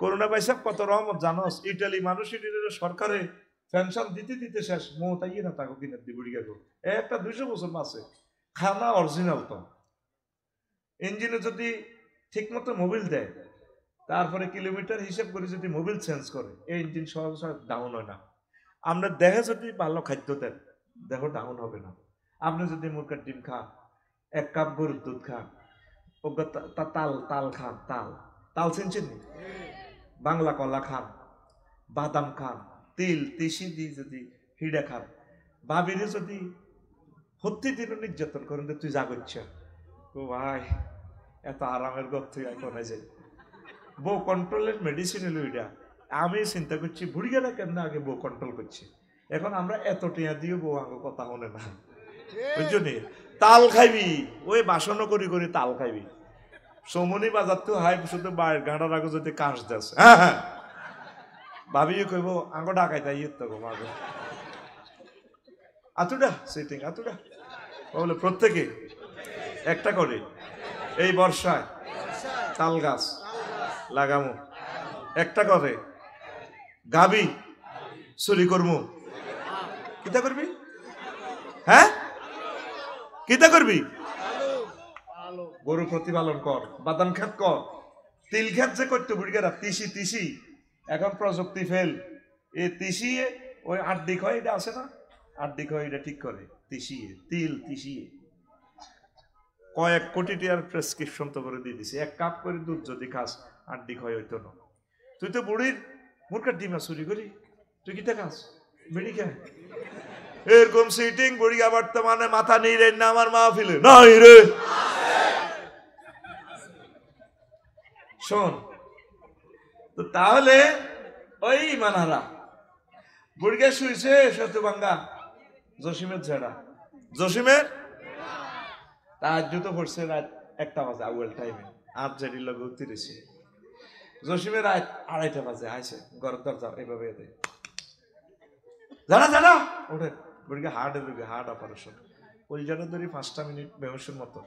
Corona পয়সা কত রহমত জানোস, ইটালি মানুষ ইটালির সরকারে পেনশন দিতে দিতে শেষ, মৌতাই না তাকে কিনে দি বুড়ি গেল একটা 200 বছর আছে, খানা অরিজিনাল তো। ইঞ্জিনে যদি ঠিক মতো মোবিল দেয়, তারপরে কিলোমিটার হিসেব করে যদি মোবিল চেঞ্জ করে, এই ইঞ্জিন সহজ ডাউন হয় না। আমরা দেহে যদি ভালো খাদ্য দেন, দেহ ডাউন হবে না। আপনি যদি মুরগির ডিম খান, 1 কাপ গরুর দুধ খান, তাল তাল খান, তাল তাল চিনছেন, বাংলা কলা খান, বাদাম খান, তিল তিসি দিয়ে যদি হিড়ে খান, ভাবিরে যদি প্রতিদিন নির্যাতন করেন তুই যা করছে, ও ভাই এত আরামের গপ তুই কোনে যে বউ কন্ট্রোলের মেডিসিন এলো এটা। আমি চিন্তা করছি বুড়িগারা কেমন আগে বউ কন্ট্রোল করছে, এখন আমরা এত টিয়া দিয়ে বউ আগে কথা শোনে না, বুঝলি? তাল খাইবি, ওই বাসন করি করি তাল খাইবি, সমনি বাজার তো হাই শুধু বাইরের গাঁটার আগে যদি কাঁচ দেশ, হ্যাঁ হ্যাঁ ভাবিও কইব আঙ্গ ডাকাই তাই তো মাগে আতুডা সিটিং আতুডা বলে প্রত্যেকে একটা করে এই বর্ষায় তাল গাছ লাগামো, একটা করে গাবি চুরি করমু, কিতা করবি? হ্যাঁ কিতা করবি? গরু প্রতিপালন কর, বাদাম ক্ষেত কর, তিল ক্ষেত যে করতে বুড়িগারা তিসি তিসি, এখন প্রযুক্তি ফেল, এই তিসি ওই 8 দিক হয় এটা আছে না, 8 দিক হয় এটা ঠিক করে তিসিয়ে, তিল তিসিয়ে কয়েক কোটি টাকার প্রেসক্রিপশন তো করে দিয়ে দিছে। 1 কাপ করে দুধ যদি খাস 8 দিক হয় হইতো না। তুই তো বুড়ির মুরকার ডিমা চুরি করি, তুই কিটা খাস? বিড়ি খায় এরকম সিটিং বুড়িয়া বর্তমানে মাথা নেই রে না আমার মাহফিলে নাই রে। শোন তো তাহলে ওই মানারা বুড়িয়া শুইছে সত্যবাঙ্গা জসিমের ঝেড়া, জসিমের তার জুতো পড়ছে রাত 1টা বাজে আউয়াল টাইমে, আর জেডির লগে উত্তরেছে জসিমের রাত 2:30 বাজে আইছে ঘরের দরজা এইভাবে দেয়, জানা জানা ওঠে বুড়িকে হার্টের রোগে, হার্ট অপারেশন, কলজাটা ধরি 5টা মিনিট বেহসের মতো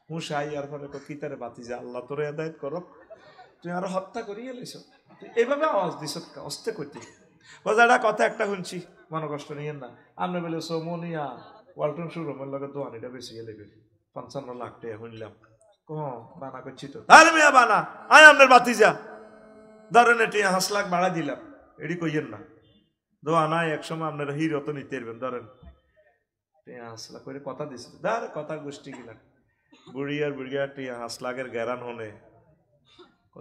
হুঁশাই আর ফলে কিতারে বাতি যা আল্লাহ তোরে হেদায়েত করো, তুই আরো হত্যা করিয়ে এলিস, এইভাবে আওয়াজ দিস অস্তে করতে বোঝাটা কথা একটা শুনছি, মনে কষ্ট নিয়েন না। আপনি বলে সোমনিয়া ওয়ালটন শোরুমের লগে দোয়ানিটা বেশি এলে 55 লাখ টাকা শুনলাম, বানা করছি তো আরে মিয়া বানা আয় আপনার বাতি যা ধরেন এটি 5 লাখ বাড়া দিলাম, এটি কইয়েন না দোয়া নাই, একসময় আপনারা হিরো তো নিতে পারবেন, ধরেন 5 লাখ করে কথা দিচ্ছে, ধর কথা গোষ্ঠী কিনা বুড়ি আর বুড়িয়া 5 লাখের গ্যারান হনে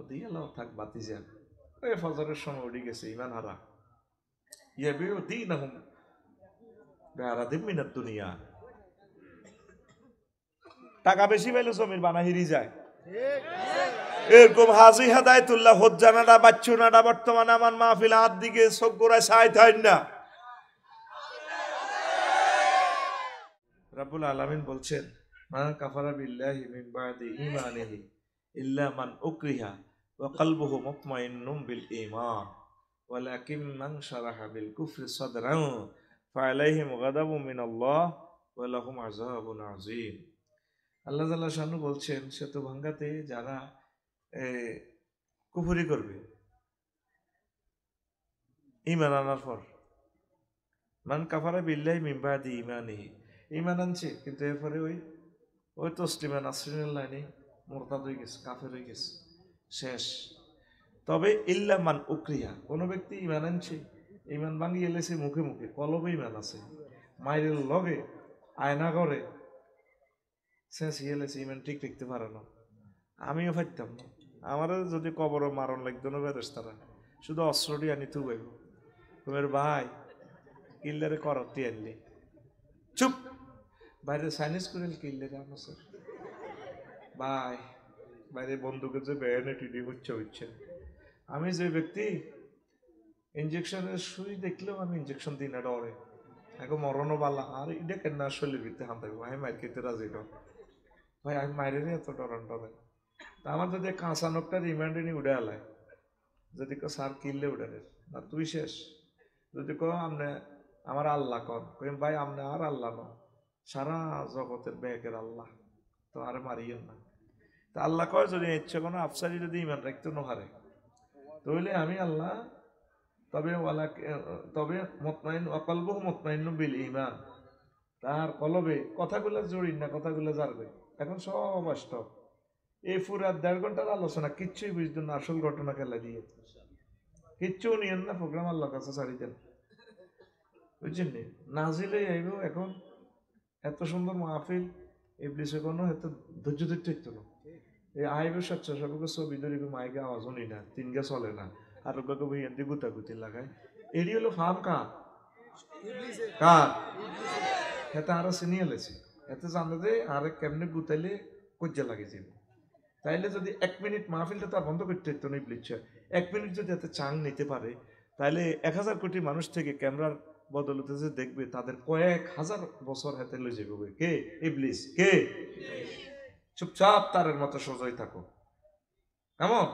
দিয়ে এলো থাক বাতি যা, ওই ফজরের সময় উঠে গেছে ইমান হারা ইয়াবিউ দীনহুম বিআরাদিম মিনাদ দুনিয়া, টাকা বেশি পাইলে জমির বানা হিরি যায়। এরকম হাজি হেদায়েতুল্লাহ হজ্জানাডা বাচ্চুনাডা বর্তমানে আমার মাহফিল হাত দিকে চোখ গোড়ায় ছাই থাই না। রাব্বুল আলামিন বলছেন মান কাফারা বিল্লাহি মিন বাদি ঈমানিহি ইল্লা মান উকরিহা ওয়া কলবুহু মুতমাইন্নুম বিল ঈমান ওয়ালাকিন মান শারাহা বিল কুফরি সাদরান ফাআলাইহিম গাদাবুম মিনাল্লাহ ওয়া লাহুম আযাবুন আযীম। আল্লাহ তাআলা শানু বলছেন সেতু ভাঙ্গাতে যারা কুফরি করবে ঈমান আনার পর, মান কাফারা বিল্লাহি মিন বাদি ঈমানিহি, ঈমান আনছে কিন্তু এরপরে ওই তসলিমা নাসরিনের লাইনে মুরতাদ হয়ে গেছে, কাফের হয়ে গেছে, শেষ। তবে ইল্লা মান উকরিহা, কোনো ব্যক্তি ঈমান আনছে, ঈমান ভাঙি এলেছে মুখে মুখে, কলবে ঈমান আছে, মায়ের লগে আয়না করে শেষ এলেছে, ঈমান ঠিক রাখতে পারে না। আমিও পারতাম না, আমারও যদি কবরও মারণ লাগতো না ফেরেশতারা, শুধু অস্ত্রটি আনি তুবাইব, তোমার ভাই কিল্লারে করতে আনলি চুপ বাইরে সাইনিস করে কিল্লারে আমার ভাই বাইরে বন্দুকের যে ব্যানে টিডি হচ্ছে। আমি যে ব্যক্তি ইঞ্জেকশনের সুই দেখলেও আমি ইঞ্জেকশন দিই না, ডরে এখন মরণও বালা, আর এটা কেন শরীরের ভিতরে হান থাকবো, আমি মায়ের খেতে রাজি ডর ভাই, আমি মায়ের এত ডরান ডরে। তা আমার যদি কাঁচা নোকটা রিমান্ডে নিয়ে উঠে আলায়, যদি কেউ সার কিনলে উঠে না তুই শেষ, যদি কেউ আপনি আমার আল্লাহ কন কইম ভাই আপনি আর আল্লাহ ন, সারা জগতের ব্যাগের আল্লাহ, তো আর মারিয়েন না। তা আল্লাহ কয় যদি ইচ্ছে কোনো আফসারি যদি ইমান রাখতে ন হারে, তাহলে আমি আল্লাহ তবে মুতমাইন ওয়াকলবুহু মুতমাইন্নু বিল ঈমান, তার কলবে কথাগুলো জড়িন না, কথাগুলো জারবে। এখন সব স্টপ, এই পুরা 1.5 ঘন্টার আলোচনা কিচ্ছুই বুঝতেন না, আসল ঘটনা খেলা দিয়ে কিচ্ছু নিয়েন না, প্রোগ্রাম আল্লাহর কাছে ছাড়ি দেন, বুঝছেন নি? নাজিলে আইব এখন এত সুন্দর মাহফিল, ইবলিসে কোনো এত ধৈর্য ধরতে হইতো না। এই আইব স্বেচ্ছাসেবকের ছবি ধরে মাইকে আওয়াজও নি না, তিনগা চলে না, আর ওকে বইয়ের দিয়ে গুতাগুতি লাগায়। এটি হলো ফার্ম কার এতে আরো চিনিয়ে লেছে, এতে জানো যে আর কেমনে গুতাইলে কজ্জা লাগে যাবে। তাইলে যদি 1 মিনিট মাহফিলটা তার বন্ধ করতে হইতো না, ইবলিস 1 মিনিট যদি এতে চাং নিতে পারে, তাহলে 1000 কোটি মানুষ থেকে ক্যামেরার বদলতে যে দেখবে, তাদের কয়েক হাজার বছর হাতে লয়ে যাবে। কে? ইবলিস। কে? চুপচাপ তারের মতো সোজাই থাকো, কেমন?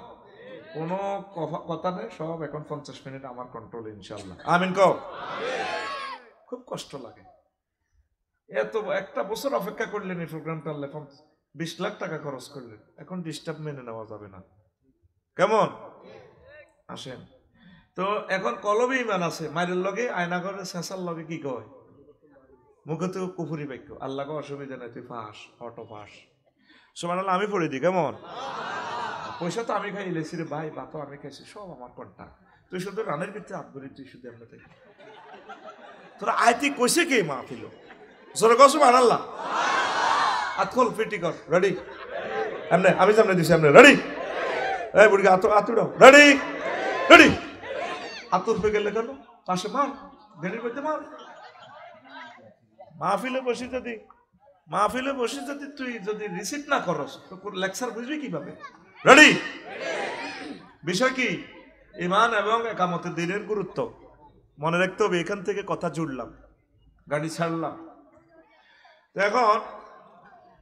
কোনো কথা নেই, সব এখন 50 মিনিট আমার কন্ট্রোল, ইনশাল্লাহ। আমিন কও। খুব কষ্ট লাগে, এত একটা বছর অপেক্ষা করলেন এই প্রোগ্রামটা, 20 লাখ টাকা খরচ করলেন, এখন ডিস্টার্ব মেনে নেওয়া যাবে না, কেমন? আসেন তো, এখন কলবে ইমান আছে, মায়ের লগে আয়নাঘরের শেষার লগে কি কয়, মুখে তো কুফুরি বাক্য, আল্লাহকে অসুবিধা নাই, তুই ফাঁস, অটো ফাঁস, সুবহানাল্লাহ। আমি পড়ে দিই, কেমন? পয়সা তো আমি খাই লেছি রে ভাই, ভাতও আমি খাইছি, সব আমার কন্টা, তুই শুধু রানের ভিতরে আদবরি, তুই শুধু এমনি থাকি, তোরা আয়তি কইছে কে মাহফিল? জোরে কও সুবহানাল্লাহ। আতখল ফিটি কর, রেডি? এমনে আমি সামনে দিছি, এমনে রেডি? এই বুড়ি আতুড়াও, রেডি? রেডি? আতুর হয়ে গেলে কেন? পাশে মার, গেড়ির মধ্যে মার। মাহফিলে বসে যদি তুই যদি রিসিভ না করস, তো লেকচার বুঝবি কিভাবে? রেডি? বিষয় কি? ঈমান এবং একামতে দ্বীনের গুরুত্ব মনে রাখতে হবে। এখান থেকে কথা জুড়লাম, গাড়ি ছাড়লাম। তো এখন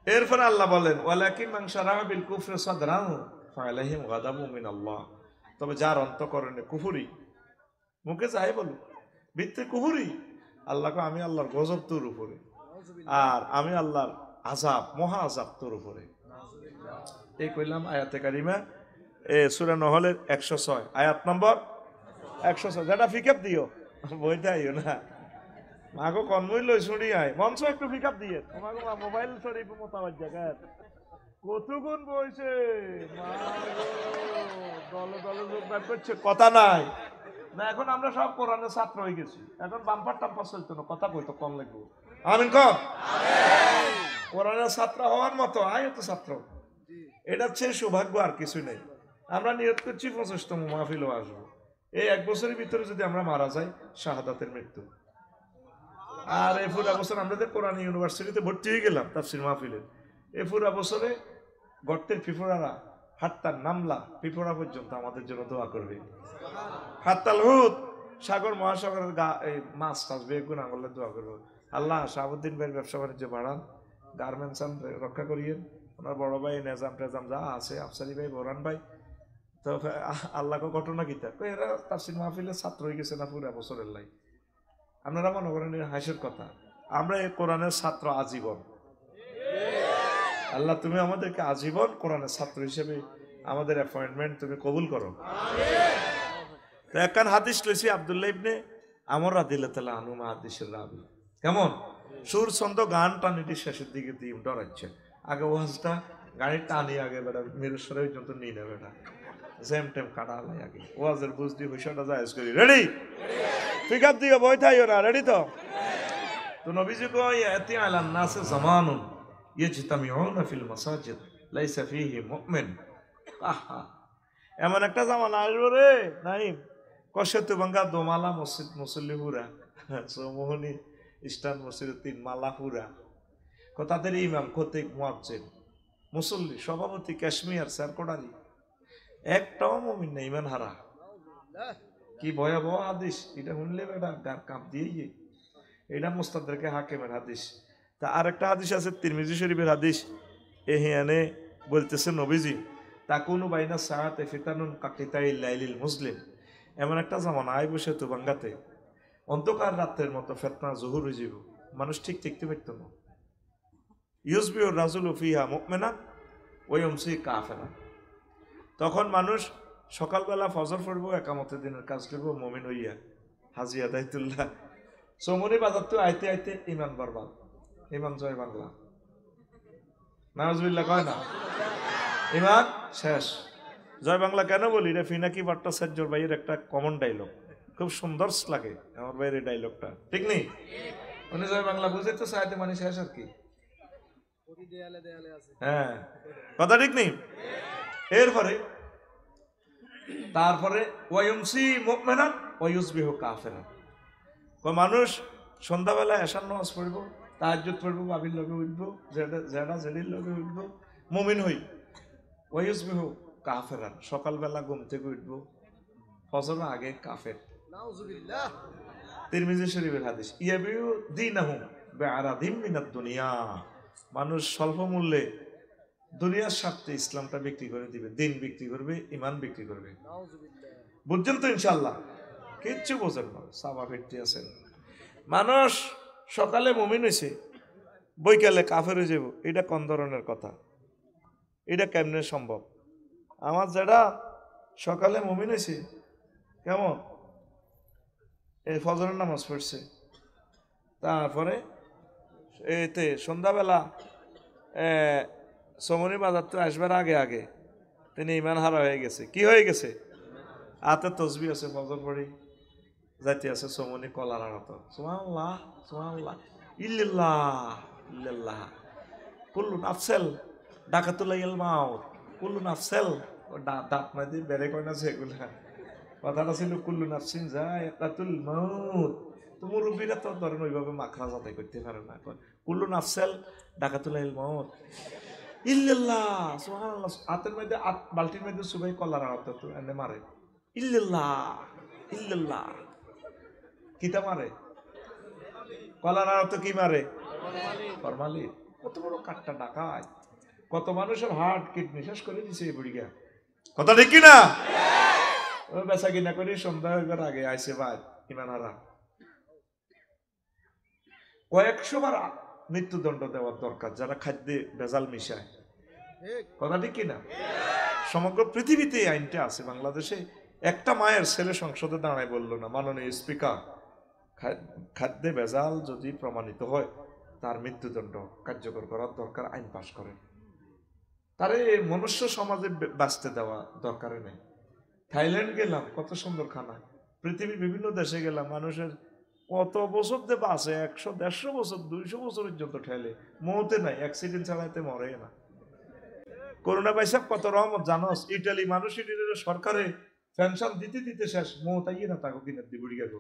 এরপরে আল্লাহ বলেন, ওয়ালাকিন মান শারাহা বিল কুফরি সাদরাহু ফালাইহিম গাদাবুম মিনাল্লাহ, তবে যার অন্তঃকরণে কুফরি, মুখে যাই বলো, ভিতরে কুফরি, আল্লাহকে আমি আল্লাহর গজব তোর উপরে, আর আমি আল্লাহর আযাব, মহা আযাব তোর উপরে। এই কইলাম আয়াতে কারিমা, সূরা নহলের 106 আয়াত নম্বর 106। যেটা পিকআপ দিও, বইটা আইও না, মাগো কনমই লই শুনি আয়, মঞ্চ একটু পিকআপ দিয়ে, তোমাকে মোবাইল শরীফ মোতাবাজ জায়গায় কতগুণ বইছে, দলে দলে যোগদান করছে, কথা নাই না। এখন আমরা সব কোরআনের ছাত্র হয়ে গেছি, এখন বাম্পার টাম্পার চলতো না, কথা কইতো কম লাগবে। আমিন কম। কোরআনের ছাত্র হওয়ার মতো আয় তো ছাত্র, এটা চেয়ে সৌভাগ্য আর কিছু নেই। আমরা নিয়ত করছি 25তম মাহফিলও আসবো। এই 1 বছরের ভিতরে যদি আমরা মারা যাই, শাহাদাতের মৃত্যু। আর এই পুরা বছর আমরা যে কোরআন ইউনিভার্সিটিতে ভর্তি হয়ে গেলাম তাফসীর মাহফিলের, এই পুরা বছরে গর্তের পিঁপড়ারা হাত্তার নামলা পিঁপড়া পর্যন্ত আমাদের জন্য দোয়া করবে। হাত্তাল হুত সাগর মহাসাগরের মাছ টাছ বেগুন আঙুলের দোয়া করবে, আল্লাহ শাহাবুদ্দিন ভাইয়ের ব্যবসা বাণিজ্য বাড়ান, গার্মেন্টস রক্ষা করিয়েন, ওনার বড় ভাই নেজাম টেজাম যা আছে, আফসারি ভাই, বোরান ভাই। তো আল্লাহকে ঘটনা কিতা, এরা তাফসীর মাহফিলের ছাত্র হয়ে গেছে না পুরা বছরের লাই। আপনারা মনে করেন হাসির কথা, আমরা এই কোরআনের ছাত্র আজীবন। আল্লাহ তুমি আমাদেরকে আজীবন কোরআনের ছাত্র হিসেবে আমাদের অ্যাপয়েন্টমেন্ট তুমি কবুল করো। তো একখান হাদিস লইছি আব্দুল্লাহ ইবনে আমর রাদিয়াল্লাহু আনহু হাদিসের রাবি, কেমন? সুর ছন্দ গান টানিটি শেষের দিকে দিয়ে ডরাচ্ছে, আগে ওয়াজটা গাড়ি টানি আগে বেটা মিরসরে পর্যন্ত নিয়ে নেবে, বেটা জ্যাম ট্যাম কাটা লাই আগে ওয়াজের বুঝ দিয়ে হইসাটা জায়েজ করি। রেডি? পিক আপ দিও, বই থাই ওরা, রেডি তো? তো নবীজি কয় ইয়াতি আলান নাসে জামানুন ইয়াজতামিউনা ফিল মাসাজিদ লাইসা ফীহি মুমিন। আহা, এমন একটা জামানা আসবে রে নাইম, কশেতু বাঙ্গা দোমালা মসজিদ মুসল্লিপুরা, সোমোহনী ইস্টার্ন মসজিদ 3 মালাপুরা, তাদের ইমাম, খতিব, মুয়াজ্জিন, মুসল্লি, সভাপতি, কাশ্মীর, সারকোডারি, একটাও মুমিন না, ইমান হারা। কি ভয়াবহ হাদিস এটা, শুনলে বেটা গার কাঁপ দিয়ে। এটা মুস্তাদরাকে হাকিমের হাদিস। তা আরেকটা হাদিস আছে তিরমিজি শরীফের হাদিস, এহিয়ানে বলতেছে নবীজি, তাকুনু বাইনা সাআতে ফিতানুন কাকিতাইল লাইলিল মুসলিম, এমন একটা জামানা আই বসে তো বাঙ্গাতে অন্ধকার রাতের মতো ফিতনা জহুর হয়ে যাব, মানুষ ঠিক দেখতে পারত না। ইউসবিউর রাজুলু ফিহা মুমিনান ওয়া ইউমসি কাফিরা, তখন মানুষ সকালবেলা ফজর পড়বো, একামতের দিনের কাজ করবো, মুমিন হইয়া হাজি আদায়তুল্লাহ। চৌমনি বাজার তো আইতে আইতে ইমান বরবাদ, ইমান জয় বাংলা, নাউজুবিল্লাহ কয় না, ইমান শেষ। জয় বাংলা কেন বলি, রে ফিনাকি ভট্টাচার্যর ভাইয়ের একটা কমন ডায়লগ, খুব সুন্দর লাগে আমার ভাইয়ের এই ডায়লগটা, ঠিক নেই? উনি জয় বাংলা বুঝাইতে চাইতে মানে শেষ আর কি, হ্যাঁ কথা ঠিক নেই? এরপরে তারপরে ওয়ায়ুমসি মুমিনান ওয়ায়ুসবিহু কাফিরান, মানুষ সন্ধ্যাবেলা এশার নামাজ পড়বো, তাহাজ্জুদ পড়বো, বাবির লগে উঠবো, জেডা জেডির লগে উঠবো, মুমিন হই। ওয়ায়ুসবিহু কাফিরান, সকালবেলা ঘুম থেকে উঠবো, ফজর আগে কাফের। নাউজুবিল্লাহ। তিরমিজি শরীফের হাদিস, ইয়াবিউ দীনাহু বিআরাদিম মিনাদ দুনিয়া, মানুষ স্বল্প মূল্যে দুনিয়ার স্বার্থে ইসলামটা বিক্রি করে দিবে, দিন বিক্রি করবে, ইমান বিক্রি করবে। বুঝছেন তো ইনশাআল্লাহ? কিচ্ছু বোঝেন না, সাবা ফিরতে আছেন। মানুষ সকালে মুমিন হয়েছে, বৈকালে কাফের হয়ে যাব, এটা কোন ধরনের কথা? এটা কেমনে সম্ভব? আমার যারা সকালে মুমিন হয়েছে, কেমন এই ফজরের নামাজ পড়ছে, তারপরে এতে সন্ধ্যাবেলা চৌমনি বাজার তো আসবার আগে আগে তিনি ইমান হারা হয়ে গেছে। কি হয়ে গেছে? হাতে তসবি আছে, ফজর পড়ি যাইতে আছে চৌমনি কলার আড়ত, সুবহানাল্লাহ সুবহানাল্লাহ ইল্লাল্লাহ ইল্লাল্লাহ কুল্লু নাফসেল ডাকাতুলাইল মাউত, কুল্লু নাফসেল দাঁত না দিয়ে বেড়ে কয় না সেগুলা, কথাটা ছিল কুল্লু নাফসিন যায়কাতুল মাউত। তো মুরব্বীরা তো ধরেন ওইভাবে মাখরা যাতাই করতে পারে না, কুল্লু নাফসেল ডাকাতুলাইল মাউত ইল্লাল্লাহ সুবহানাল্লাহ। হাতের মধ্যে বালতির মধ্যে সুবাই কলার আড়ত তো এনে মারে ইল্লাল্লাহ ইল্লাল্লাহ, কিতা মারে? কলার আড়ত কি মারে? ফরমালিন। কত বড় কাটটা ডাকায়, কত মানুষের হার্ট কিডনি শেষ করে দিছে এই বুড়িগা, কথা ঠিক কিনা? ওই বেচা কিনা করে সন্ধ্যা হইবার আগে আইসে বাদ ইমান হারা। কয়েকশো বার মৃত্যুদণ্ড দেওয়ার দরকার যারা খাদ্যে ভেজাল মিশায়, কথা ঠিক কিনা? সমগ্র পৃথিবীতে এই আইনটা আছে, বাংলাদেশে একটা মায়ের ছেলে সংসদে দাঁড়ায় বললো না, মাননীয় স্পিকার খাদ্যে ভেজাল যদি প্রমাণিত হয় তার মৃত্যুদণ্ড কার্যকর করার দরকার, আইন পাশ করে তারে মনুষ্য সমাজে বাঁচতে দেওয়া দরকার নেই। থাইল্যান্ড গেলাম, কত সুন্দর খানা, পৃথিবীর বিভিন্ন দেশে গেলাম, মানুষের কত বছর দিয়ে বাঁচে, 100-150 বছর 200 বছর পর্যন্ত ঠেলে, মৌতে নাই, অ্যাক্সিডেন্ট ছাড়াইতে মরে না। করোনা পাইসা কত রহমত জানোস, ইটালি মানুষ, ইটালির সরকারে পেনশন দিতে দিতে শেষ, মৌতাই না তাকে কিনে দি বুড়ি গেল,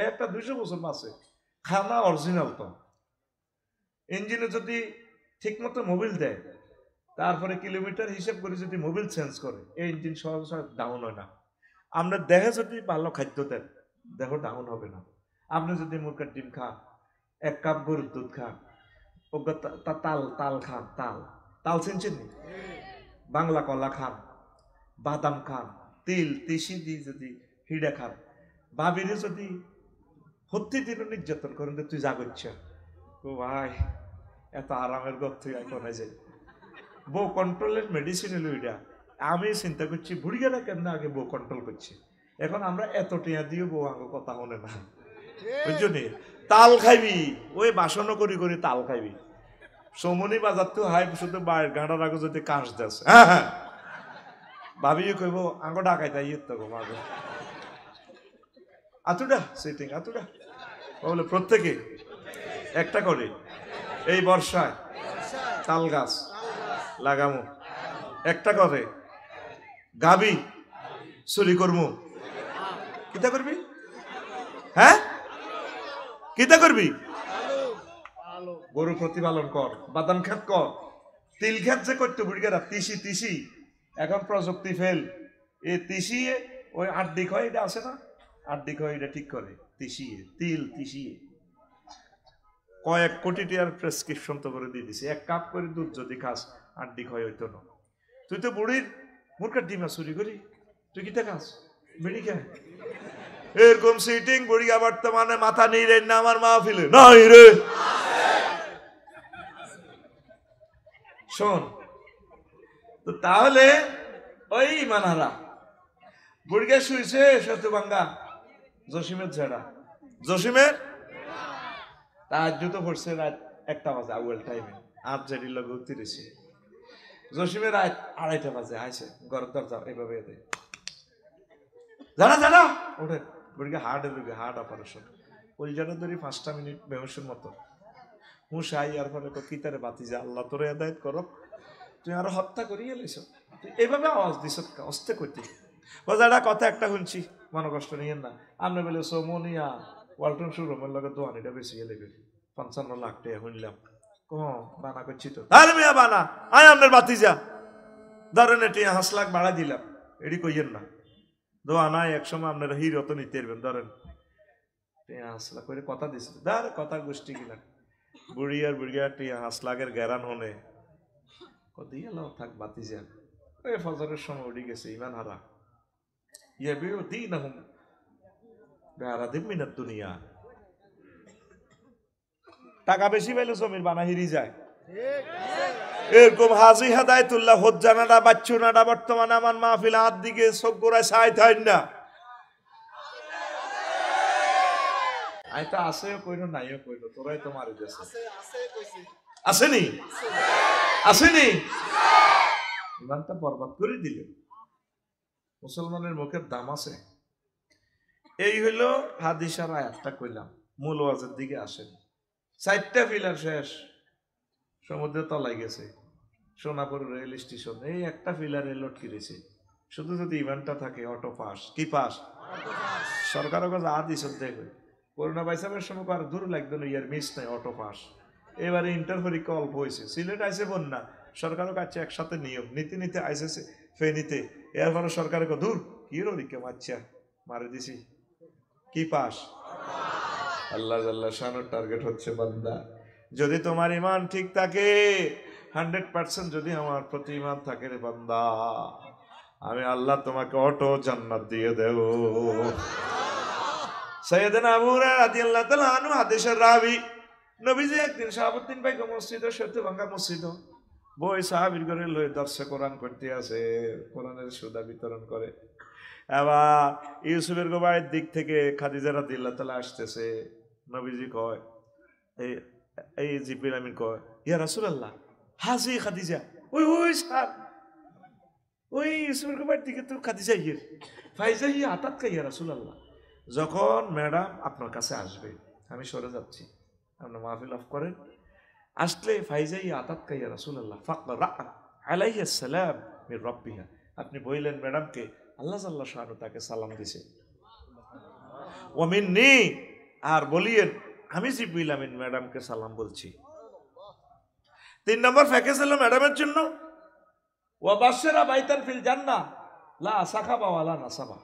একটা 200 বছর বাঁচে, খানা অরিজিনাল। তো ইঞ্জিনে যদি ঠিক মতো মোবিল দেয়, তারপরে কিলোমিটার হিসেব করে যদি মোবিল চেঞ্জ করে, এই ইঞ্জিন সহজ ডাউন হয় না। আমরা দেহে যদি ভালো খাদ্য দেন, দেহ ডাউন হবে না। আপনি যদি মুরগির ডিম খান, 1 কাপ গরুর দুধ খান, তাল খান, তাল চিনছেন নি? বাংলা কলা খান, বাদাম খান, তিল তিসি দিয়ে যদি হিড়া খান, ভাবিরে যদি প্রতিদিন নির্যাতন করেন তুই জাগচ্ছ, ও ভাই এত আরামের গপ তুই এখন যে বউ কন্ট্রোলের মেডিসিন এলো এটা। আমি চিন্তা করছি বুড়িগারা কেমন আগে বউ কন্ট্রোল করছে, এখন আমরা এত টিয়া দিয়ে বউ আগে কথা হনে না, বুঝলি? তাল খাইবি, ওই বাসনও করি করি তাল খাইবি। চৌমনি বাজার তো হাই শুধু বাইরের গাঁটার আগে যদি কাঁচ দেস, হ্যাঁ হ্যাঁ ভাবিও কইব আঙ্গ ডাকাই তাই তো গো মাগো আতুডা সিটিং আতুডা বলে প্রত্যেকে একটা করে এই বর্ষায় তাল গাছ লাগামো, একটা করে গাবি চুরি করমু, কিতা করবি? হ্যাঁ কিতা করবি? গরু প্রতিপালন কর, বাদাম ক্ষেত কর, তিল ক্ষেত যে করতে বুড়িগারা তিসি এখন প্রযুক্তি ফেল, এই তিসি ওই 8 দিক হয়, এটা আছে না 8 দিক হয়, এটা ঠিক করে তিসিয়ে তিল তিসিয়ে কয়েক কোটি টাকার প্রেসক্রিপশন তো করে দিয়ে দিছে। 1 কাপ করে দুধ যদি খাস 8 দিক হয় হইতো না। তুই তো বুড়ির মুরকার ডিমা চুরি করি, তুই কিতা খাস? বিড়ি খায় এরকম সিটিং বুড়িয়া বর্তমানে মাথা নেই রে না আমার মাহফিলে নাই রে। শোন তো, তাহলে ওই মানারা বুড়িকে শুইছে সত্যবাঙ্গা জসিমের ছেড়া জসিমের তাহাজ্জুদ পড়ছে রাত 1টা বাজে আউয়াল টাইমে আজ জেডি লগে উঠিরেছে জসিমের রাত 2:30টা বাজে আইছে ঘর দরজা এইভাবে এতে জানা জানা ওঠে বুড়িকে হার্ট অপারেশন কলজাটা ধরি 5টা মিনিট বেহসের মতো হুঁশাই আর ফলে কিতারে বাতি যা আল্লাহ তোরে হেদায়েত করো তুই আরো হত্যা করিয়ে এলেছ এইভাবে আওয়াজ দিছ অস্তে করতে বাজারটা কথা একটা শুনছি মনে কষ্ট নিয়েন না আপনি বলে সোমনিয়া ওয়ালটন শোরুমের লগে দোয়ানিটা বেশি লেগে 55 লাখ টাকা শুনলাম বানা করছি তো তাহলে মিয়া বানা আয় আপনার বাতি যা ধরেন এটি 5 লাখ বাড়া দিলাম এটি কইয়েন না দোয়ানা একসময় আপনারা হিরো তো নিতে পারবেন ধরেন 5 লাখ করে কথা দিছিল ধর কথা গোষ্ঠী কিনা বুড়ি আর বুড়িয়া 5 লাখের গ্যারান হনে দিয়ে থাক বাতি যান ওই ফজরের সময় উঠে গেছে ইমান হারা দিনহুম বিআরাদিম মিনাদ দুনিয়া টাকা বেশি পাইলে জমির বানা হিরি যায় এরকম হাজি হেদায়েতুল্লাহ হজ্জানাডা বাচ্চুনাডা বর্তমানে আমার মাহফিল হাত দিকে চোখ গোড়ায় ছাই থাই না আইতা আছেও কইনো নাইও কইনো তোরাই তো মারি গেছে আসেনি আসেনি ইমানটা বরবাদ করে দিল মুসলমানের মুখের দাম আছে এই হইল হাদিসার আয়াতটা কইলাম মূল ওয়াজের দিকে আসেন 4টা ফিলার শেষ সমুদ্রের তলায় গেছে সোনাপুর রেল স্টেশন এই একটা ফিলারে লটকি রয়েছে শুধু যদি ইমানটা থাকে অটো পাস কি পাস সরকারও কাছে আদিস দেখবে করোনা ভাইসাবের সময় আর দূর লাগবে না ইয়ার মিস নাই অটো পাস এবারে ইন্টার পরীক্ষা অল্প হয়েছে সিলেট আইসে বন্যা সরকারও কাছে একসাথে নিয়ম নীতি নীতি আইসেছে ফেনীতে এরপরে সরকারের দূর কি পরীক্ষা বাচ্চা মারে দিছি কি পাস আল্লাহ আল্লাহ শানোর টার্গেট হচ্ছে বান্দা যদি তোমার ইমান ঠিক থাকে 100% যদি আমার প্রতি ইমান থাকে রে বান্দা আমি আল্লাহ তোমাকে অটো জান্নাত দিয়ে দেব সাইয়েদনা আবু হুরায়রা রাদিয়াল্লাহু তাআলা আনহু হাদিসের রাবী নবীজি একদিন শাহাবুদ্দিন ভাইকে মসজিদে সত্যভাঙ্গা মসজিদ বই সাহাবীর ঘরে লয়ে দর্শে কোরআন করতে আছে কোরআনের সুদা বিতরণ করে এবার ইউসুফের গোবারের দিক থেকে খাদিজা রাদিয়াল্লাহু তাআলা আসতেছে নবীজি কয় এই জিবরিল আমিন কয় ইয়া রাসূলুল্লাহ হাজি খাদিজা ওই স্যার ওই ইউসুফের গোবারের দিকে তো খাদিজা ইয়ে ফাইজা ইয়া আতাত কা ইয়া রাসূলুল্লাহ যখন ম্যাডাম আপনার কাছে আসবে আমি সরে যাচ্ছি আপনি মাহফিল অফ করেন আসলে ফাইজাই আতাত কা ইয়া রাসূলুল্লাহ ফাকরা আলাইহিস সালাম মির রাব্বিহা আপনি বললেন ম্যাডামকে আল্লাহ জাল্লা শানু তাকে সালাম দিয়েছে ওয়া মিন্নি আর বলিয়েন আমি জিবরিল আমিন ম্যাডামকে সালাম বলছি 3 নম্বর প্যাকেজ হলো ম্যাডামের জন্য ওয়া বাশশারা বাইতান ফিল জান্নাহ লা সাখাবা ওয়ালা নাসাবা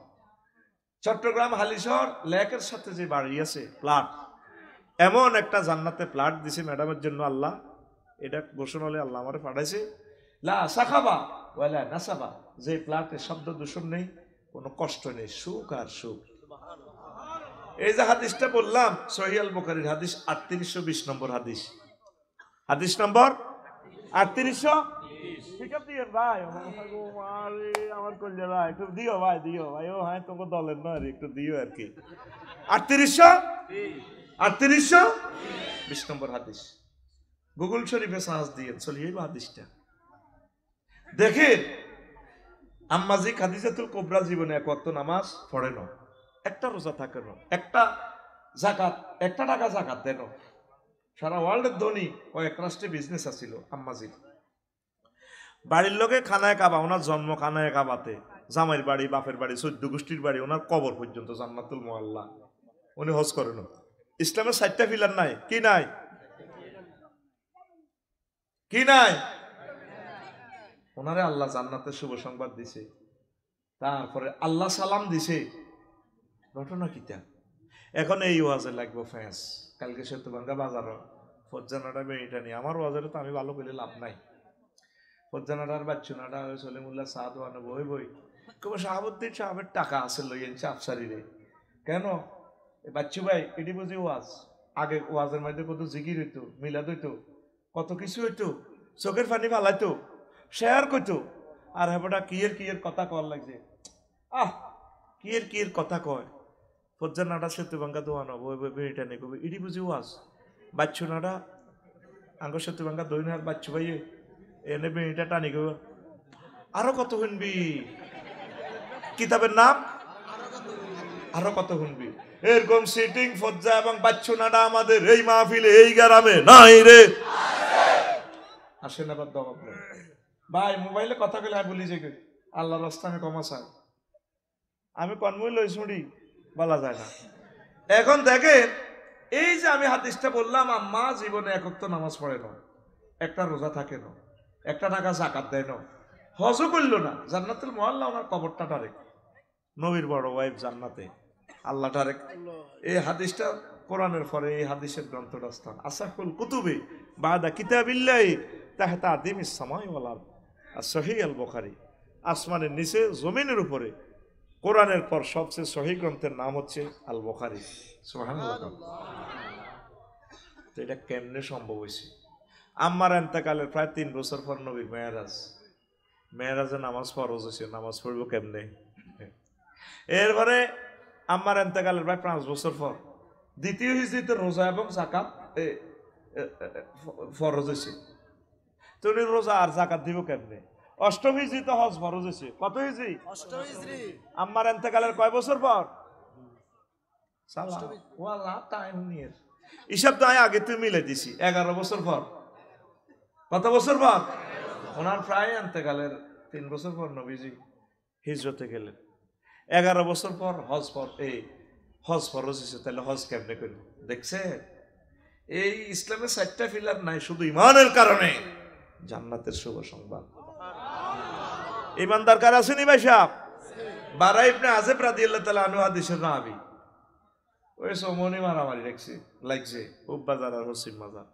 চট্টগ্রাম হালিশহর লেকের সাথে যে বাড়ি আছে প্লট এমন একটা জান্নাতে প্লট দিছে ম্যাডামের জন্য আল্লাহ এটা ঘোষণা হলে আল্লাহ আমারে পাঠাইছে লা সাখাবা ওয়ালা নাসাবা যে প্লটে শব্দ দূষণ নেই কোনো কষ্ট নেই সুখ আর সুখ এই যে হাদিসটা বললাম সহিহ আল বুখারীর হাদিস 3820 নম্বর হাদিস হাদিস নম্বর 3820 ঠিক আছে ভাই আমার কইলে ভাই একটু দিও ভাই ও হ্যাঁ তোমাকে দলের না একটু দিও আর কি 3820 নম্বর হাদিস গুগল শরীফে সার্চ দিয়ে চলি এই হাদিসটা দেখেন আম্মাজি খাদিজাতুল কুবরা জীবনে এক ওয়াক্ত নামাজ পড়ে না একটা রোজা থাকে না একটা যাকাত একটা টাকা যাকাত দেন সারা ওয়ার্ল্ডের ধনী কয়েক রাষ্ট্রে বিজনেস আছিল আম্মাজির বাড়ির লোকে খানায় কাবা ওনার জন্ম খানায় কাবাতে জামাইয়ের বাড়ি বাপের বাড়ি 14 গোষ্ঠীর বাড়ি ওনার কবর পর্যন্ত জান্নাতুল মুআল্লা উনি হজ করেন ইসলামের 4টা পিলার নাই কি নাই কি নাই ওনারে আল্লাহ জান্নাতের শুভ সংবাদ দিছে তারপরে আল্লাহ সালাম দিছে ঘটনা কিটা এখন এই ওয়াজে লাগবো ফ্যাস কালকে সত্যভাঙ্গা বাজার ফজ্জানাটা বেড়িটা নিয়ে আমার ওয়াজের তো আমি ভালো করে লাভ নাই ফজ্জানাটার বাচ্চুনাটা সলিমুল্লাহ সাদ ওয়ানো বই কবে শাহাবুদ্দিন সাহেবের টাকা আছে লইয়েছে আফসারিরে কেন বাচ্চু ভাই এটি বুঝি ওয়াজ আগে ওয়াজের মধ্যে কত জিকির হইতো মিলাদ হইতো কত কিছু হইতো চোখের পানি ফালাইতো শেয়ার করতো আর হেবটা কিয়ের কথা কর লাগছে কির কথা কয় ফজ্জার নাটা সেতু ভাঙ্গা দোয়ানো বেড়িটা নেই কবি ইডি বুঝি ওয়াজ বাচ্চু নাটা আঙ্গ সেতু ভাঙ্গা দইন আর বাচ্চু ভাই এনে বেড়িটা টানি গো আরো কত শুনবি কিতাবের নাম আরো কত শুনবি এরকম সিটিং ফজ্জা এবং বাচ্চু নাটা আমাদের এই মাহফিলে এই গ্রামে নাই রে আসেন আবার দম আপনার ভাই মোবাইলে কথা বলে বলি যে আল্লাহর রাস্তায় কমা চাই আমি কনমই লই শুনি বলা যায় না এখন দেখেন এই যে আমি হাদিসটা বললাম আম্মা জীবনে একক তো নামাজ পড়ে না একটা রোজা থাকে না একটা টাকা জাকাত দেয় না হজও করলো না জান্নাতুল মুআল্লা ওনার কবরটা ডারে নবীর বড় ওয়াইফ জান্নাতে আল্লাহ ডারে এই হাদিসটা কোরআনের পরে এই হাদিসের গ্রন্থটা স্থান আসাকুল কুতুবে বাদা কিতাবিল্লাহি তাহতা আদিমিস সামাই ওয়াল আরদ সহিহ আল বুখারী আসমানের নিচে জমিনের উপরে কোরআনের পর সবচেয়ে সহিহ গ্রন্থের নাম হচ্ছে আল বুখারী সুবহানাল্লাহ। তো এটা কেমনে সম্ভব হয়েছে আম্মার এন্তেকালের প্রায় 3 বছর পর নবীর মেয়েরাজে নামাজ ফরজ হয়েছে নামাজ পড়বো কেমনে এরপরে আম্মার এন্তেকালের প্রায় 5 বছর পর দ্বিতীয় হিজরিতে রোজা এবং জাকাত ফরজ হয়েছে তো উনি রোজা আর জাকাত দিব কেমনে অষ্টম হিজরিতে হজ ফরজ হয়েছে কত হিজরি অষ্টম হিজরি আম্মার এন্তেকালের কয় বছর পর সালা ওয়ালা টাইম নিয়ে হিসাব তো আমি আগে তুই মিলে দিছি 11 বছর পর কত বছর পর ওনার প্রায় এন্তেকালের 3 বছর পর নবীজি হিজরতে গেলেন 11 বছর পর হজ ফরজ হয়েছে তাহলে হজ কেমনে করল দেখছে এই ইসলামের 4টা পিলার নাই শুধু ইমানের কারণে জান্নাতের শুভ সংবাদ ইমানদার কার আসেনি ভাই সাহেব বারা ইবনে আযিব রাদিয়াল্লাহু তাআলা আনহু হাদিসের রাবি ওই সমনি মারামারি লাগছে হুব বাজার আর হসিম বাজার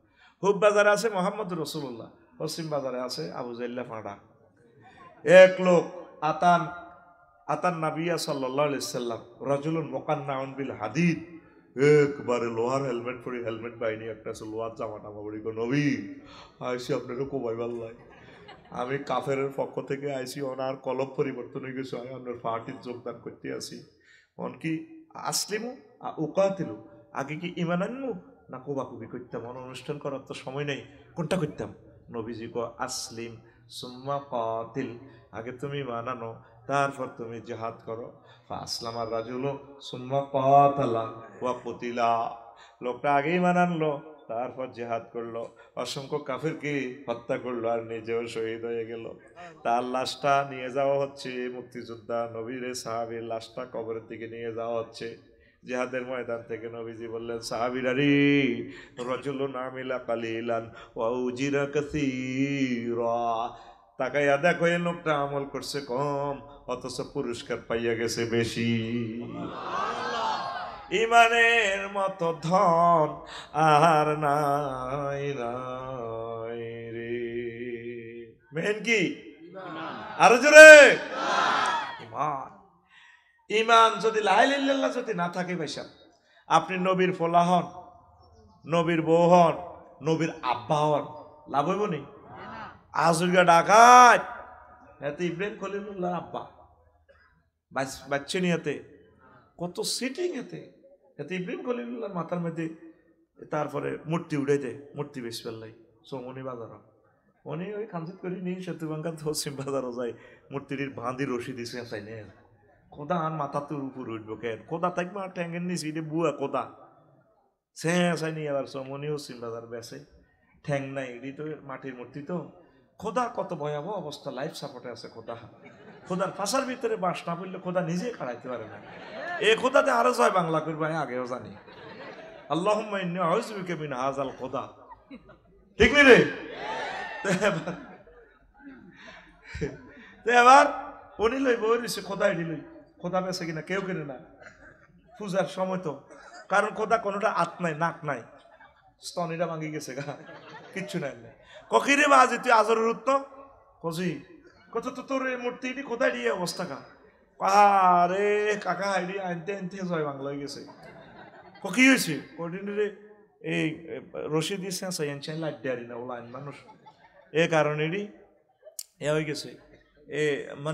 হুব বাজারে আছে মোহাম্মদ রাসূলুল্লাহ হসিম বাজারে আছে আবু জাইল্লা ফাঁড়া এক লোক আতান নাবিয়া সাল্লাল্লাহু আলাইহি সাল্লাম রাজুলুন মুকান্নাউন বিল হাদিদ একবারে লোহার হেলমেট পরে হেলমেট বাইনি একটা লোহার জামা টামা পরি নবী আইসি আপনাকে কোবাই ভাল্লাই আমি কাফেরের পক্ষ থেকে আইসি ওনার কলব পরিবর্তন হয়ে গেছে আমি আপনার পার্টির যোগদান করতে আসি কি আসলিমু উকাতিলু আগে কি ইমান আনমু না কোবাকুবি করতাম অনুষ্ঠান করার তো সময় নেই কোনটা করতাম নবীজি কো আসলিম সুম্মা কাতিল আগে তুমি মানানো তারপর তুমি জিহাদ করো আসলামার রাজুল সুম্মা কাতালা ওয়া কুতিলা লোকটা আগেই মানানলো তারপর জিহাদ করলো অসংখ্য কাফেরকে হত্যা করলো আর নিজেও শহীদ হয়ে গেল তার লাশটা নিয়ে যাওয়া হচ্ছে মুক্তিযোদ্ধা নবীর সাহাবীর লাশটা কবরের দিকে নিয়ে যাওয়া হচ্ছে জিহাদের ময়দান থেকে নবীজি বললেন সাহাবীরা রে রাজুলুন আমিলা কালিলান ওয়া উজিরা কাসীরা তাকাইয়া দেখো এই লোকটা আমল করছে কম অথচ পুরস্কার পাইয়া গেছে বেশি ইমানের মতো ধন আর নাই রে মেন কি আরো জোরে ইমান যদি লা ইলাহা ইল্লাল্লাহ যদি না থাকে ভাইসা আপনি নবীর ফোলা হন নবীর বউ হন নবীর আব্বা হন লাভ হইব নি আজুরগা ডাকাত এতে ইব্রাহিম খলিলুল্লাহ আব্বা বাচ্চা নিয়েতে কত সিটিং এতে ইব্রাহিম খলিলুল্লাহ মাথার মধ্যে তারপরে মূর্তি উড়ে দেয় মূর্তি বেশ ফেললাই সোমনি বাজার উনি ওই কাঞ্চিত করি নি সেতুবাঙ্গা হসিম বাজারও যায় মূর্তিটির বাঁধি রশি দিছে চাই নে কোদা আর মাথা তোর উপর উঠবো কেন কোদা থাকবে আর ট্যাঙ্গের নিচে এটা বুয়া কোদা সে চাইনি আবার সোমনি হসিম বাজার বেসে ঠ্যাং নাই এটি তো মাটির মূর্তি তো খোদা কত ভয়াবহ অবস্থা লাইফ সাপোর্টে আছে খোদার ফাঁসার ভিতরে বাস না পড়লে খোদা নিজে খাড়াইতে পারে না এ খোদাতে আরো জয় বাংলা করবো আমি আগেও জানি আল্লাহুম্মা ইন্নী আউযু বিকা মিন হাযাল খোদা ঠিক নি রে এবার উনি লই বই রয়েছে খোদা এটি লই খোদা বেছে কিনা কেউ কেনে না পূজার সময় তো কারণ খোদা কোনোটা আত নাই নাক নাই স্তনিটা ভাঙি গেছে গা কিচ্ছু নাই কখিরে বাজে তুই আজরের উত্ত কজি কত তো তোর এই মূর্তি কোথায় দিয়ে অবস্থা কা আরে কাকা আইডি আনতে আনতে জয় বাংলা হয়ে গেছে কি হয়েছে কোডিনে এই রশি দিয়েছে চাই লাইট দেয়ারি না ওলা মানুষ এ কারণেরই এ হয়ে গেছে এ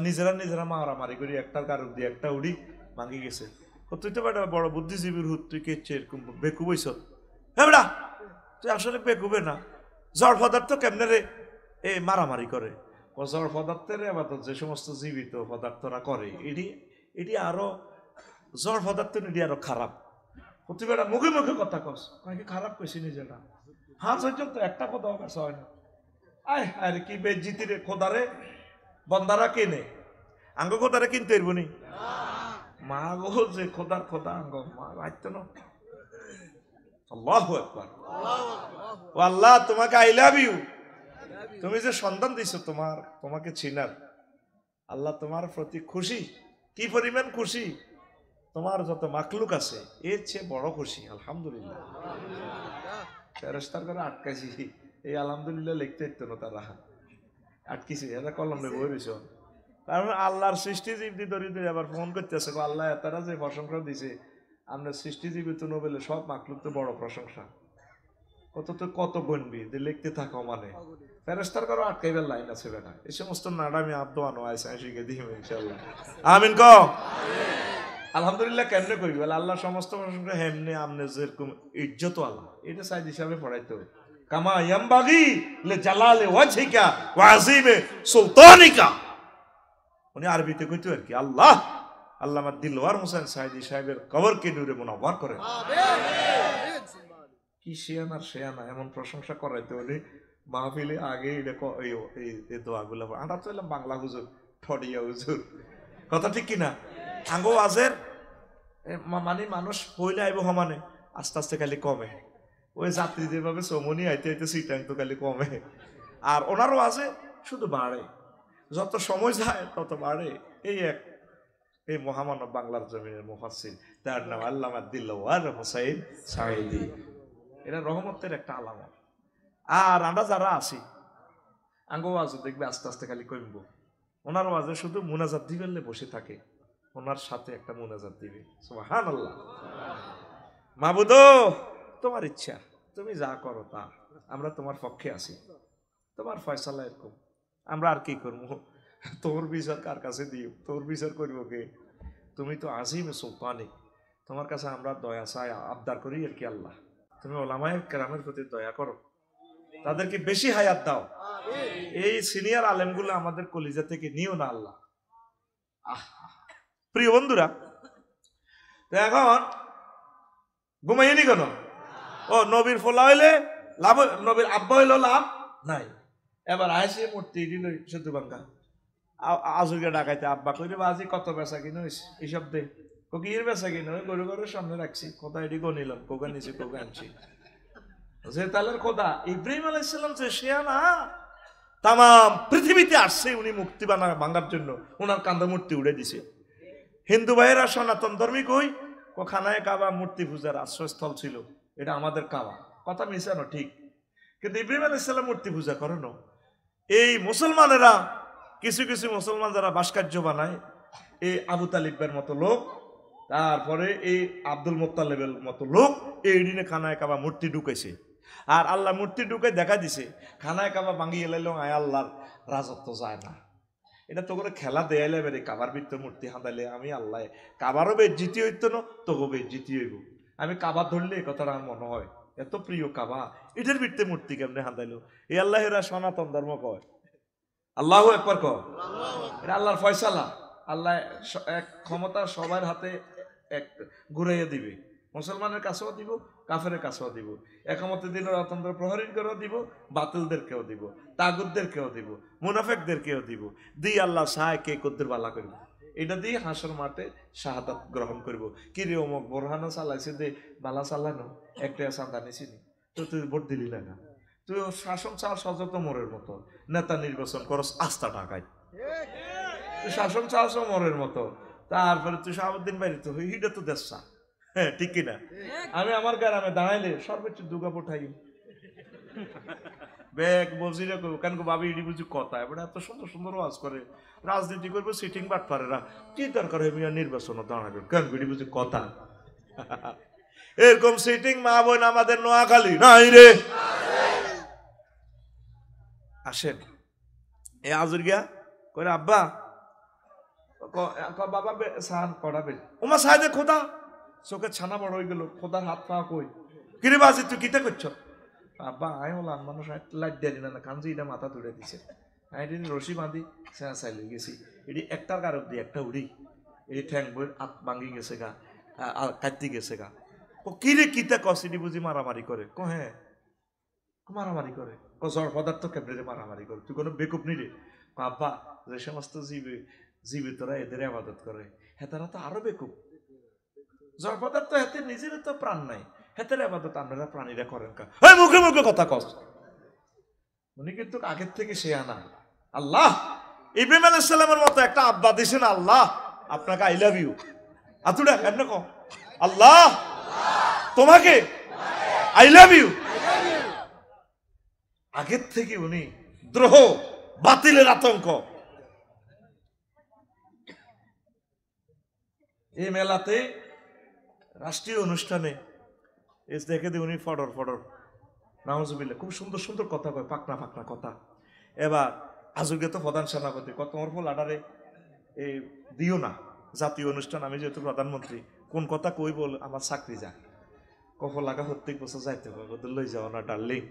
নিজেরা মারামারি করি একটার কারণ দিয়ে একটা উড়ি ভাঙি গেছে। তুই তো বেটা বড় বুদ্ধিজীবীর হুত, তুই কেছে এরকম বেকুব হইছ? হ্যাঁ বেটা তুই আসলে বেকুবে না, জড় পদার্থ কেমনে রে এ মারামারি করে? জড় পদার্থের আবাদত যে সমস্ত জীবিত পদার্থরা করে এটি আরো জড় পদার্থ এটি আরো খারাপ। তুই বেটা মুখে মুখে কথা কস, কি খারাপ কইছি নিজেরা? হাত পর্যন্ত একটা কথা কাছে হয় না। আয় আরে কি বেজ্জিতি রে খোদারে, বন্দারা কেনে আঙ্গ খোদারে কিনতে এরবনি মা গো, যে খোদার খোদা আঙ্গ মা রাখতো না। আল্লাহু আকবার। ও আল্লাহ তোমাকে আই লাভ ইউ, তুমি যে সন্তান দিছো তোমাকে চিনার আল্লাহ তোমার প্রতি খুশি। কি পরিমাণ খুশি, তোমার যত মাকলুক আছে এর চেয়ে বড় খুশি। আলহামদুলিল্লাহ। ফেরেশতার করে আটকাইছি, এই আলহামদুলিল্লাহ লিখতে ইতো না, তারা আটকিছি, এটা কলম নেই বই বিষয়। কারণ আল্লাহর সৃষ্টিজীবী দরিদ্র আবার ফোন করতেছে, আল্লাহ তারা যে প্রশংসা দিছে আপনার সৃষ্টিজীবী তো নোবেলে সব মাকলুক তো বড় প্রশংসা, কত গণবি যে লিখতে থাকো মানে। ফেরেশতার করো আটকাইবার লাইন আছে বেটা, এই সমস্ত নাডামি আব্দোয়ানো আইসা শিখে দিই ইনশাআল্লাহ। আমিন ক আলহামদুলিল্লাহ। কেমনে করি বলে আল্লাহ সমস্ত প্রশংসা হেমনে আমনে যেরকম ইজ্জত আল্লাহ এটা সাইড হিসাবে পড়াইতে হবে। কামা ইয়ামবাগি লে জালালে ওয়াজহিকা ওয়া আযীমে সুলতানিকা। উনি আরবিতে কইতো আর কি, আল্লাহ আল্লামা দিলওয়ার হোসেন সাইদি সাহেবের কবরকে নূরে মুনাওয়ার করে। আমিন। কি শেয়ানা এমন প্রশংসা করাইতে উনি মাহফিলে আগে এই দোয়াগুলো। আমরা তো এলাম বাংলা হুজুর, ঠডিয়া হুজুর, কথা ঠিক কিনা? আঙ্গো আজের মানে মানুষ পইলে আইব সমানে, আস্তে আস্তে খালি কমে। ওই যাত্রী যেভাবে চমনি আইতে আইতে সিটাং তো খালি কমে, আর ওনারও আছে শুধু বাড়ে, যত সময় যায় তত বাড়ে। এই মহামানব বাংলার জমিনের মুফাসসির, তার নাম আল্লামা দিলওয়ার হোসেন সাঈদী। এটা রহমতের একটা আলামত। আর আমরা যারা আছি আঙ্গো আজ দেখবে আস্তে আস্তে খালি কমবো। ওনার আওয়াজে শুধু মুনাজাত দিবেলে বসে থাকে, ওনার সাথে একটা মুনাজাত দিবে। সুবহানাল্লাহ। মাবুদ তোমার ইচ্ছা, তুমি যা করো তা, আমরা তোমার পক্ষে আছি, তোমার ফয়সালা এরকম, আমরা আর কি করবো? তোর বিচার কার কাছে দিও? তোর বিচার করবো কে? তুমি তো আজিমে সুলতানি, তোমার কাছে আমরা দয়া চাই, আবদার করি আর কি। আল্লাহ তুমি ওলামায়ে কেরামের প্রতি দয়া করো, তাদেরকে বেশি হায়াত দাও। এই সিনিয়র আলেমগুলো আমাদের কলিজা থেকে নিও না আল্লাহ। প্রিয় বন্ধুরা, এখন ঘুমাইনি কেন? ও নবীর ফোলা হইলে লাভ, নবীর আব্বা হইলো লাভ নাই। এবার আইসে মূর্তি দিল সেতু বাঙ্গা আজুকে ডাকাইতে, আব্বা কইরে বাজি কত বেচা কিনে হয়েছে এইসব দে, কোকির বেচা কিনে গরু গরুর সামনে রাখছি, কোথায় এটি গনিলাম, কোকা নিচে কোকা আনছি। যে তালের খোদা ইব্রাহিম আলাইহিস সালাম যে শিয়ানা তাম পৃথিবীতে আসছে উনি মুক্তি ভাঙার জন্য, ওনার কান্দা মূর্তি উড়ে দিছে। হিন্দু ভাইয়েরা সনাতন ধর্মী কই খানায় কাবা মূর্তি পূজার আশ্রয়স্থল ছিল, এটা আমাদের কাবা, কথা মিশানো ঠিক, কিন্তু ইব্রাহিম আলাইহিস সালাম মূর্তি পূজা করেন। এই মুসলমানেরা কিছু কিছু মুসলমান যারা ভাস্কর্য বানায়, এই আবু তালিবের মতো লোক, তারপরে এই আব্দুল মুত্তালিবের মতো লোক এই দিনে খানায় কাবা মূর্তি ঢুকাইছে। আর আল্লাহ মূর্তি ঢুকে দেখা দিছে খানায় কাবা ভাঙিয়ে এলাইল, আয় আল্লাহর রাজত্ব যায় না। এটা তো করে খেলা দেয়াইলে বেরে কাবার বৃত্ত মূর্তি হাঁদাইলে আমি আল্লাহ কাবারও বেজ্জিতি হইতো না, তোকে বেজ্জিতি হইব। আমি কাবা ধরলে এই কথাটা আমার মনে হয় এত প্রিয় কাবা, এটার বৃত্তে মূর্তি কেমনে হাঁদাইলো? এই আল্লাহেরা সনাতন ধর্ম কয়, আল্লাহু আকবার কয়, এটা আল্লাহর ফয়সালা। আল্লাহ এক ক্ষমতা সবার হাতে এক ঘুরাইয়া দিবে, মুসলমানের কাছেও দিব, কাফেরের কাছেও দিব, একমতের দিন রাতন্ত্র প্রহরীন করেও দিব, বাতিলদেরকেও দিব, তাগুতদেরকেও দিব, মুনাফেকদেরকেও দিব, দিয়ে আল্লাহ সাহায় কে কদ্দের বালা করব, এটা দিয়ে হাসর মাঠে শাহাদাত গ্রহণ করব। কি রে অমুক বোরহানো চালাইছে দে বালা চালানো, একটা চাঁদা নিছিনি তো তুই ভোট দিলি না, তুই শাসন চাল সযত মোরের মতো, নেতা নির্বাচন করস আস্থা টাকায়, তুই শাসন চালছ মোরের মতো, তারপরে তুই শাহাবুদ্দিন বাইরে তো হিটা তো দেশা। হ্যাঁ ঠিক কিনা? আমি আমার গ্রামে দাঁড়াইলে সর্বোচ্চ দুগা পোঠাই ব্যাগ বলছিল কেন ভাবি ইডি বুঝি কথা, এবার এত সুন্দর সুন্দর ওয়াজ করে, রাজনীতি করবো সিটিং বাট পারে না, কি দরকার হয় মিয়া নির্বাচন দাঁড়াবেন কেন ইডি বুঝি কথা। এরকম সিটিং মা বোন আমাদের নোয়াখালী নাই রে। আসেন এ আজুর গিয়া করে আব্বা বাবা সাহান পড়াবে ওমা সাহেদে খোদা চোখে ছানা বড় হয়ে গেল খোদার হাত পা কই কিরে বাজি তুই কিতে করছ বাবা আয় হলাম মানুষ লাইট দিয়ে না কাঞ্জি এটা মাথা তুলে দিছে এটি রশি বাঁধি চাই লই গেছি এটি একটার কারক দিয়ে একটা উড়ি এই ঠ্যাং বই হাত ভাঙি গেছে গা কাটতে গেছে গা ও কিরে কিতে কসিডি বুঝি মারামারি করে কো হ্যাঁ মারামারি করে ক জড় পদার্থ কেমনে মারামারি করে তুই কোনো বেকুব নি রে বাবা যে সমস্ত জীবিতরা এদের আবাদত করে হেতারা তো আরো বেকুব জড় পদার্থ হেতে নিজের তো প্রাণ নাই হেতের আবাদত আপনারা প্রাণীরা করেন কা এই মুখে মুখে কথা কস উনি কিন্তু আগের থেকে সে আনা আল্লাহ ইব্রাহিম আলাইহিস সালামের মতো একটা আব্বা দিছেন আল্লাহ আপনাকে আই লাভ ইউ আতুড়া কেন কো আল্লাহ তোমাকে আই লাভ ইউ আগের থেকে উনি দ্রোহ বাতিলের আতঙ্ক এই মেলাতে রাষ্ট্রীয় অনুষ্ঠানে দেখে দিয়ে উনি ফডর ফডর নাউজুবিল্লাহ খুব সুন্দর সুন্দর কথা কয় পাকনা পাকনা কথা এবার আজকে তো প্রধান সেনাপতি কত তোমার ফল আডারে এই দিও না জাতীয় অনুষ্ঠান আমি যেহেতু প্রধানমন্ত্রী কোন কথা কই বল আমার চাকরি যায় কফল লাগা প্রত্যেক বছর যাইতে হবে লই যাও না ডার্লিং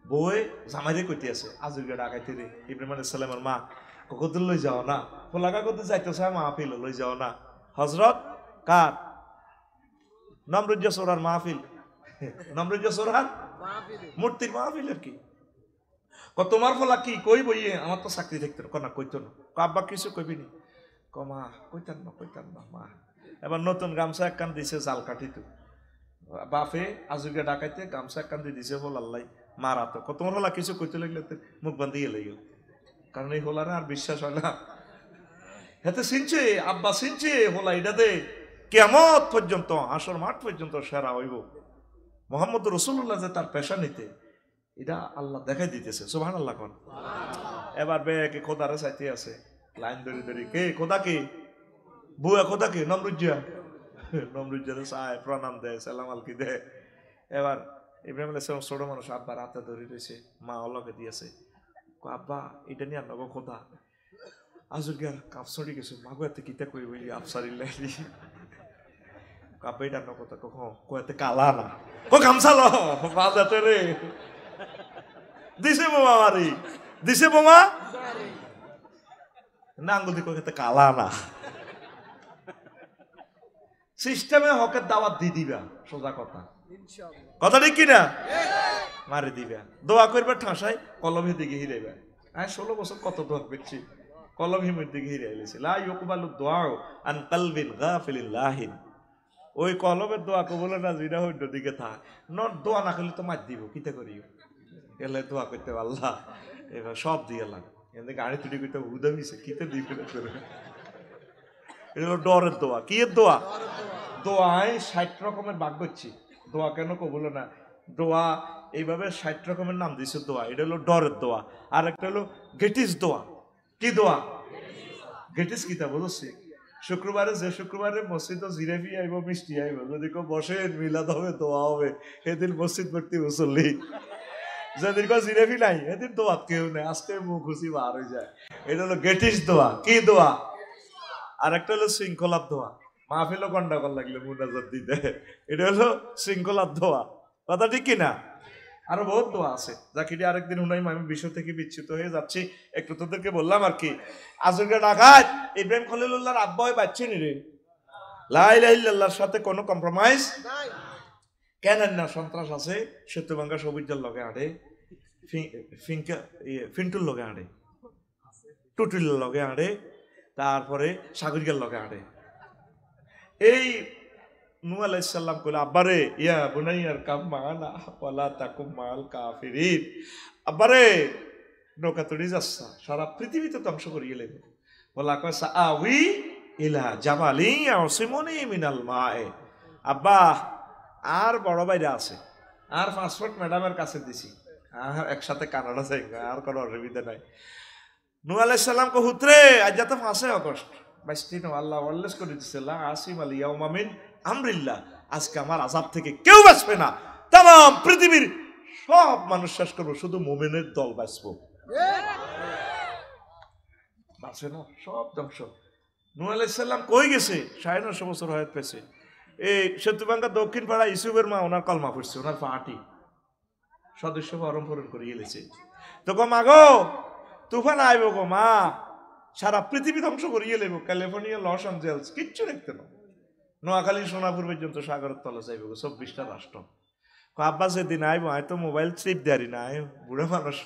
বই জামাইরে কইতে আছে আজকে ডাকাইতে রে ইব্রাহিম আলাইহিস সালামের মা ককদুল লই যাও না ফলাগা কত যাইতেছে মাহফিল লই যাও না হযরত কার নমরুজ্জা সোরার মাহফিল নমরুজ্জা সোরার মূর্তির মাহফিল আর কি তোমার ফলা কি কই বইয়ে আমার তো চাকরি দেখতে না কইতো না আব্বা কিছু কইবি নি মা কইতাম না মা এবার নতুন গামছা একখান দিছে জাল কাঠি তো বাপে আজুকে ডাকাইতে গামছা একখান দিয়ে দিছে বল আল্লাহ মারা তো তোমার ফলা কিছু কইতে লাগলে মুখ বান্ধি গেলে কারণ এই হোলা না আর বিশ্বাস হয় না হেতে চিনছে আব্বা চিনছে হোলা এটাতে কিয়ামত পর্যন্ত হাসর মাঠ পর্যন্ত সেরা হইব মুহাম্মদ রাসূলুল্লাহ যে তার পেশা নিতে এটা আল্লাহ দেখাই দিতেছে সুবহানাল্লাহ কোন এবার বেকে খোদারে চাইতে আছে লাইন ধরে ধরে কে খোদা কে বুয়া খোদা কে নমরুজ্জারে চায় প্রণাম দেয় সালাম আলকি দেয় এবার ইব্রাহিম আলাইহিস সালাম ছোট মানুষ আব্বার হাতে ধরে রয়েছে মা আল্লাহকে দিয়েছে আব্বা এটা নিয়ে আনবো খোদা আজকে আর কাপ সরি গেছে মাগো এতে কিতা কই বলি আফসারিল্লাহ কাপ এটা আনবো কথা কখন কয়েতে কালা না ও গামছা লো বাজাতে রে দিছে বোমা মারি দিছে বোমা না আঙ্গুল দিয়ে কয়েতে কালা না সিস্টেমে হকের দাওয়াত দি দিবা সোজা কথা কথা ঠিক কিনা মারি দিবা দোয়া করবে ঠাসাই কলমের দিকে হিরাইবা আমি 16 বছর কত দোয়া করছি কলম হিমের দিকে হিরে আইলেছি লা ইউকবালু দুআউ আন কলবিন গাফিলিন লাহিন ওই কলমের দোয়া কবুল না জিনা হইড দিকে থাক নট দোয়া না করলে তো মার দিব কিতে করিও এলে দোয়া করতে আল্লাহ এবার সব দিয়েলাম এনে গাড়ি তুলি করতে উদামিছে কিতে দিবে এটা হলো ডরের দোয়া কি এর দোয়া দোয়ায় 60 রকমের ভাগ করছি দোয়া কেন কবুল না দোয়া এইভাবে 60 রকমের নাম দিছে দোয়া এটা হলো ডরের দোয়া আর একটা হলো গেটিস দোয়া কি দোয়া গেটিস কিতা বলছি শুক্রবারে যে শুক্রবারে মসজিদে জিলাপি আইব মিষ্টি আইব যদি কেউ বসেন মিলাদ হবে দোয়া হবে এদিন মসজিদ ভর্তি মুসল্লি যেদিন কেউ জিলাপি নাই এদিন দোয়া কেউ নেই আজকে মুখ খুশি বার হয়ে যায় এটা হলো গেটিস দোয়া কি দোয়া আর একটা হলো শৃঙ্খলার দোয়া মাহফিলও গন্ডগোল লাগলে মুনাজাত দিতে এটা হলো শৃঙ্খলার দোয়া কথা ঠিক কিনা আরো বহুত দোয়া আছে যাকে আরেকদিন হুনাইম আমি বিষয় থেকে বিচ্ছিত হয়ে যাচ্ছি একটু তোদেরকে বললাম আর কি আজকে ডাকাত ইব্রাহিম খলিলুল্লাহর আব্বা হয় বাচ্চা নি রে লা ইলাহা ইল্লাল্লাহর সাথে কোনো কম্প্রোমাইজ নাই কেন না সন্ত্রাস আছে সত্যবাঙ্গা সবুজের লগে আড়ে ফিন্টুর লগে আড়ে টুটুলের লগে আড়ে তারপরে সাগরিকার লগে আড়ে এই নূহ আলাইহিস সালাম কইল আব্বারে ইয়া বুনাইয়ার কাম মানা ওয়ালা তাকুম মাল কাফিরিন আব্বারে নৌকা তড়ি যাচ্ছে সারা পৃথিবীতে ধ্বংস করিয়ে লেবে বলা কয় সাআউই ইলা জাবালি ইয়াসিমুনি মিনাল মায়ে আব্বা আর বড় ভাইরা আছে আর পাসপোর্ট ম্যাডামের কাছে দিছি আর একসাথে কানাডা যাই আর কোনো অসুবিধা নাই নূহ আলাইহিস সালাম কো হুতরে আজ যাতে 5 আগস্ট 22 আল্লাহ ওয়াল্লাস করে দিছে লা আসিম আল ইয়াউমা মিন আমরিল্লাহ আজকে আমার আযাব থেকে কেউ বাঁচবে না तमाम পৃথিবীর সব মানুষ শেষ করব শুধু মুমিনের দল বাঁচবো বাঁচে না সব ধ্বংস নূহ আলাইহিস সালাম কই গেছে? 950 বছর হয়ে পেছে। এই সেতুবাঙ্গা দক্ষিণ পাড়া ইসুফের মা ওনার কলমা পড়ছে, ওনার পাহাটি সদস্য ফরম পূরণ করে গেলেছে। তো গো মা গো তুফান আইব গো মা, সারা পৃথিবী ধ্বংস করিয়ে লেব, ক্যালিফোর্নিয়া, লস অ্যাঞ্জেলস কিচ্ছু দেখতে না, নোয়াখালী সোনাপুর পর্যন্ত সাগরের তলে যাইব গো, 24টা রাষ্ট্র। আব্বা যেদিন আইব আয় তো মোবাইল চিপ দেয়ারি না, বুড়া মানুষ,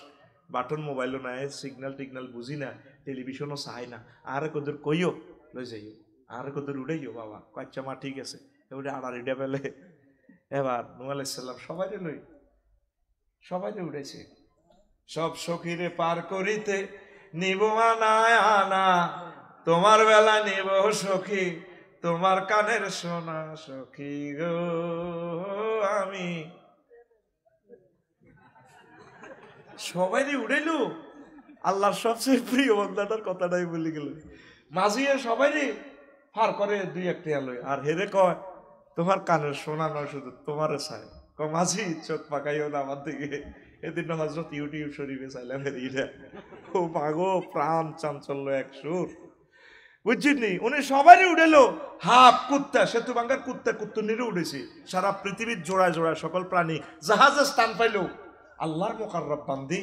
বাটন মোবাইলও নাই, সিগন্যাল টিগনাল বুঝি না, টেলিভিশনও চাই না, আর কদর কইও লই যাইও, আর কদর উড়াইও বাবা। কচ্চা মা ঠিক আছে, এবারে আড়ারিটা পেলে এবার নূহ আলাইহিস সালাম সবাই উঠেছে। সব সখীরে পার করিতে নিব আনায় আনা, তোমার বেলা নিব সখী তোমার কানের সোনা সখী গো আমি। সবাই উড়াইলো, আল্লাহর সবচেয়ে প্রিয় বান্দাটার কথাটাই বলি গেল। মাঝিয়ে সবাই পার করে 2-1 আলোয়, আর হেরে কয় তোমার কানের সোনা নয় শুধু তোমারে চাই। মাঝি চোখ পাকাইও না আমার দিকে। এদিন হযরত ইউটিউব শরীফে চাইলাম এদিকে, ও মাগো প্রাণ চাঞ্চল্য এক সুর, বুঝছিনি? উনি সবাই উঠেলো, হাফ কুত্তা, সেতুবাঙ্গার কুত্তুনিরে উঠেছে, সারা পৃথিবীর জোড়ায় জোড়ায় সকল প্রাণী জাহাজে স্থান পাইল। আল্লাহর মোকাররব বান্দি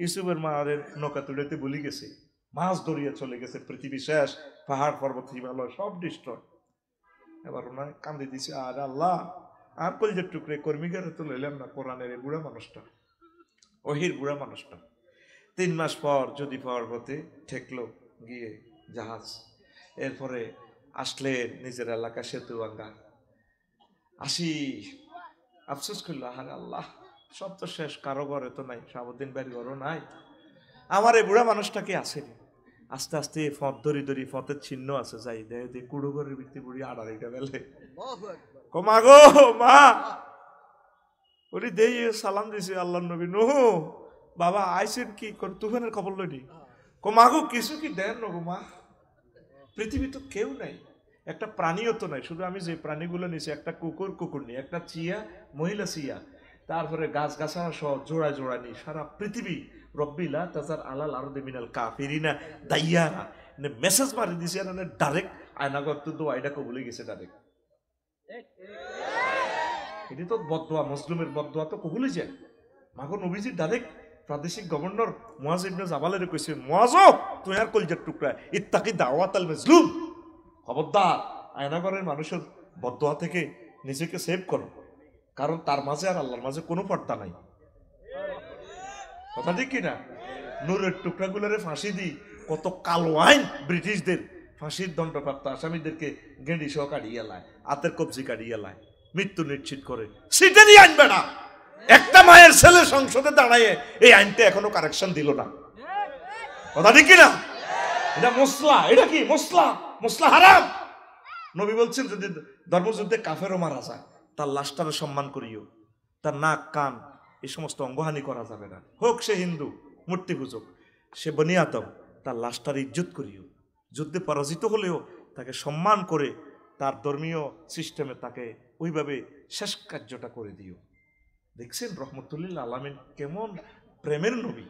ইউসুফের মায়ের নৌকা তুলেতে ভুলে গেছে, মাছ ধরিয়ে চলে গেছে, পৃথিবী শেষ, পাহাড় পর্বত হিমালয় সব ডিস্ট্রয়। এবার ওনার কান্দি দিছে, আর আল্লাহ আর কলজের টুকরে কর্মীগারে তো লইলাম না, কোরআনের এই বুড়া মানুষটা, ওহির বুড়া মানুষটা। 3 মাস পর যদি পর্বতে ঠেকলো গিয়ে জাহাজ, এরপরে আসলেন নিজের এলাকা সেতুবাঙ্গা, আসি আফসোস করলো, আহারে আল্লাহ সব তো শেষ, কারো ঘরে তো নাই, শাহাবুদ্দিন ভাইয়ের ঘরও নাই, আমার এই বুড়া মানুষটা কি আসেনি। আস্তে আস্তে ফত ধরি ফতের চিহ্ন আছে, যাই দেখে কুড়ো ঘরের ভিত্তি বুড়ি আড়াইটা বেলে, মা গো মা, উনি দেই সালাম দিছে আল্লাহ নবী, নূহ বাবা আইসেন কি করে, তুফানের খবর লইনি। মা গো কিছু কি দেন নগো মা, পৃথিবী তো কেউ নাই, একটা প্রাণীও তো নাই, শুধু আমি যে প্রাণীগুলো নিছি, একটা কুকুর নি, একটা চিয়া মহিলা চিয়া, তারপরে গাছ গাছাড়া সহ জোড়া জোড়া নি, সারা পৃথিবী রব্বিলা তাজার আলাল আরদি মিনাল কাফিরিনা দাইয়ারা মেসেজ মারি দিছে, মানে ডাইরেক্ট আয়নাগর তো দোয়াইটা কবুলে গেছে ডাইরেক্ট। এটি তো বদদোয়া, মুসলিমের বদদোয়া তো কবুলে যায়। মাগো নবীজি ডাইরেক্ট প্রাদেশিক গভর্নর মুয়াজ ইবনে জাবালের কইছে, মুয়াজ তুই আর কলজার টুকরা ইত্তাকি দাওয়াতাল মাজলুম, খবরদার আয়নাগরের মানুষের বদদোয়া থেকে নিজেকে সেভ করো, কারণ তার মাঝে আর আল্লাহর মাঝে কোনো পর্দা নাই। কথা ঠিক কিনা? নূরের টুকরাগুলোরে ফাঁসি দিই, কত কালো আইন ব্রিটিশদের ফাঁসির দণ্ডপ্রাপ্ত আসামিদেরকে গেঁড়ি সহ কাটিয়ে লায়, হাতের কবজি কাটিয়ে লায়, মৃত্যু নিশ্চিত করে, সেটারই আইন বেড়া। একটা মায়ের ছেলে সংসদে দাঁড়ায় এই আইনটা এখনো কারেকশন দিল না। কথা ঠিক কিনা? এটা মশলা, এটা কি মশলা হারাম। নবী বলছেন যদি ধর্মযুদ্ধে কাফেরও মারা যায়, তার লাশটারে সম্মান করিও, তার নাক কান এই সমস্ত অঙ্গহানি করা যাবে না, হোক সে হিন্দু মূর্তি পূজক, সে বনি আদম, তার লাশটার ইজ্জত করিও, যুদ্ধে পরাজিত হলেও তাকে সম্মান করে তার ধর্মীয় সিস্টেমে তাকে ওইভাবে শেষ কার্যটা করে দিও। দেখছেন রহমতুল্লিল আলামিন কেমন প্রেমের নবী।